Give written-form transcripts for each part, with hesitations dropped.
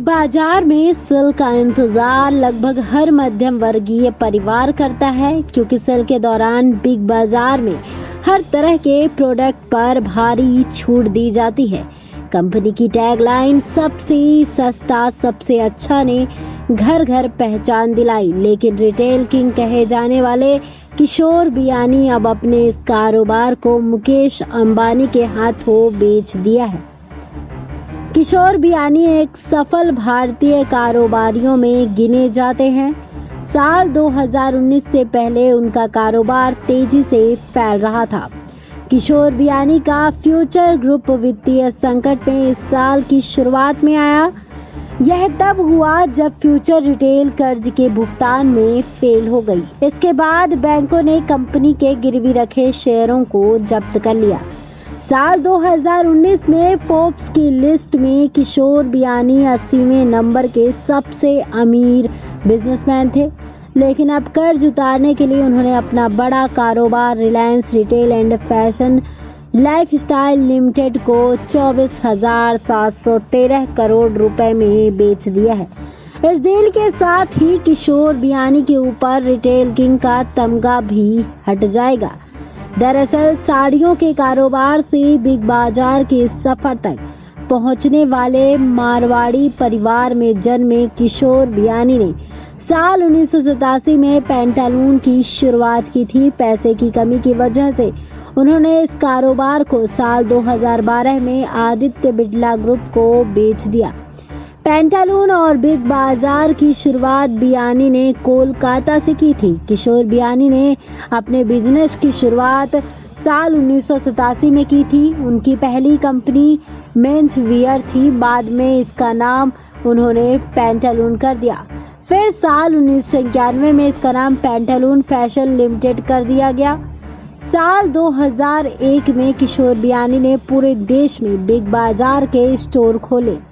बाजार में सेल का इंतजार लगभग हर मध्यम वर्गीय परिवार करता है, क्योंकि सेल के दौरान बिग बाजार में हर तरह के प्रोडक्ट पर भारी छूट दी जाती है। कंपनी की टैगलाइन सबसे सस्ता सबसे अच्छा ने घर घर पहचान दिलाई, लेकिन रिटेल किंग कहे जाने वाले किशोर बियानी अब अपने इस कारोबार को मुकेश अंबानी के हाथों बेच दिया है। किशोर बियानी एक सफल भारतीय कारोबारियों में गिने जाते हैं। साल 2019 से पहले उनका कारोबार तेजी से फैल रहा था। किशोर बियानी का फ्यूचर ग्रुप वित्तीय संकट में इस साल की शुरुआत में आया। यह तब हुआ जब फ्यूचर रिटेल कर्ज के भुगतान में फेल हो गई। इसके बाद बैंकों ने कंपनी के गिरवी रखे शेयरों को जब्त कर लिया। साल 2019 में फोर्ब्स की लिस्ट में किशोर बियानी 80वें नंबर के सबसे अमीर बिजनेसमैन थे, लेकिन अब कर्ज उतारने के लिए उन्होंने अपना बड़ा कारोबार Reliance retail and fashion lifestyle limited को 24,713 करोड़ रुपए में बेच दिया है। इस डील के साथ ही किशोर बियानी के ऊपर रिटेल किंग का तमगा भी हट जाएगा। दरअसल साड़ियों के कारोबार से बिग बाजार के सफर तक पहुंचने वाले मारवाड़ी परिवार में जन्मे किशोर बियानी ने साल 1987 में पैंटालून की शुरुआत की थी। पैसे की कमी की वजह से उन्होंने इस कारोबार को साल 2012 में आदित्य बिड़ला ग्रुप को बेच दिया। पैंटालून और बिग बाजार की शुरुआत बियानी ने कोलकाता से की थी। किशोर बियानी ने अपने बिजनेस की शुरुआत साल 1987 में की थी। उनकी पहली कंपनी मेंस वियर थी। बाद में इसका नाम उन्होंने पैंटालून कर दिया। फिर साल 1991 में इसका नाम पैंटालून फैशन लिमिटेड कर दिया गया। साल 2001 में किशोर बियानी ने पूरे देश में बिग बाजार के स्टोर खोले।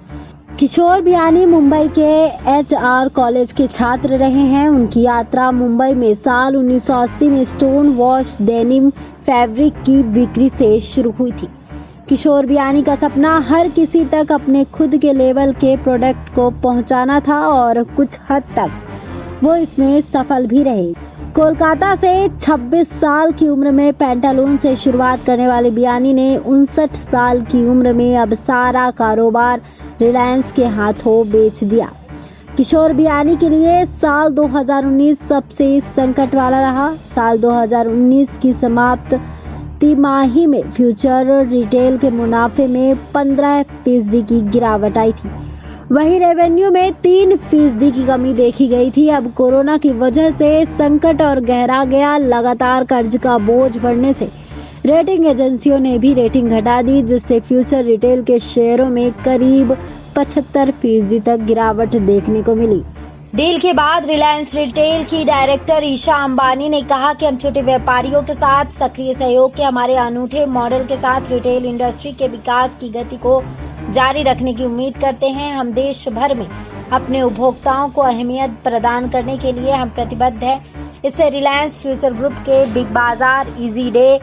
किशोर बियानी मुंबई के HR कॉलेज के छात्र रहे हैं। उनकी यात्रा मुंबई में साल 1980 में स्टोन वॉश डेनिम फैब्रिक की बिक्री से शुरू हुई थी। किशोर बियानी का सपना हर किसी तक अपने खुद के लेवल के प्रोडक्ट को पहुंचाना था और कुछ हद तक वो इसमें सफल भी रहे। कोलकाता से 26 साल की उम्र में पैंटालून से शुरुआत करने वाले बियानी ने 59 साल की उम्र में अब सारा कारोबार रिलायंस के हाथों बेच दिया। किशोर बियानी के लिए साल 2019 सबसे संकट वाला रहा। साल 2019 की समाप्त तिमाही में फ्यूचर रिटेल के मुनाफे में 15% की गिरावट आई थी। वहीं रेवेन्यू में 3% की कमी देखी गई थी। अब कोरोना की वजह से संकट और गहरा गया। लगातार कर्ज का बोझ बढ़ने से रेटिंग एजेंसियों ने भी रेटिंग घटा दी, जिससे फ्यूचर रिटेल के शेयरों में करीब 75% तक गिरावट देखने को मिली। डील के बाद रिलायंस रिटेल की डायरेक्टर ईशा अंबानी ने कहा कि हम छोटे व्यापारियों के साथ सक्रिय सहयोग के हमारे अनूठे मॉडल के साथ रिटेल इंडस्ट्री के विकास की गति को जारी रखने की उम्मीद करते हैं। हम देश भर में अपने उपभोक्ताओं को अहमियत प्रदान करने के लिए हम प्रतिबद्ध हैं। इससे रिलायंस फ्यूचर ग्रुप के बिग बाजार, इजी डे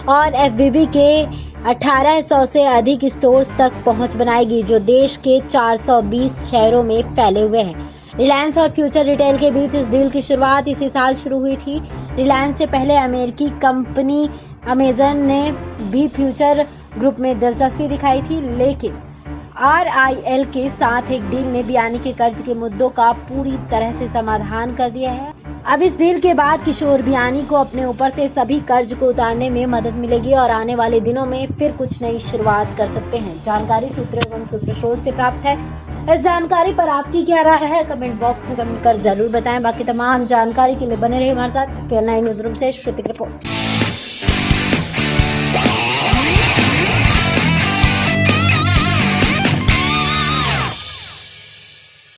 और FBB के 1800 से अधिक स्टोर्स तक पहुंच बनाएगी, जो देश के 420 शहरों में फैले हुए हैं। रिलायंस और फ्यूचर रिटेल के बीच इस डील की शुरुआत इसी साल शुरू हुई थी। रिलायंस से पहले अमेरिकी कंपनी अमेजन ने भी फ्यूचर ग्रुप में दिलचस्पी दिखाई थी, लेकिन RIL के साथ एक डील ने बियानी के कर्ज के मुद्दों का पूरी तरह से समाधान कर दिया है। अब इस डील के बाद किशोर बियानी को अपने ऊपर से सभी कर्ज को उतारने में मदद मिलेगी और आने वाले दिनों में फिर कुछ नई शुरुआत कर सकते हैं। जानकारी सूत्रों एवं सूत्र स्रोत से प्राप्त है। इस जानकारी पर आपकी क्या राय है, कमेंट बॉक्स में कमेंट कर जरूर बताएं। बाकी तमाम जानकारी के लिए बने रहे हमारे साथ। SPL9 न्यूज़ रूम से श्रुति की रिपोर्ट।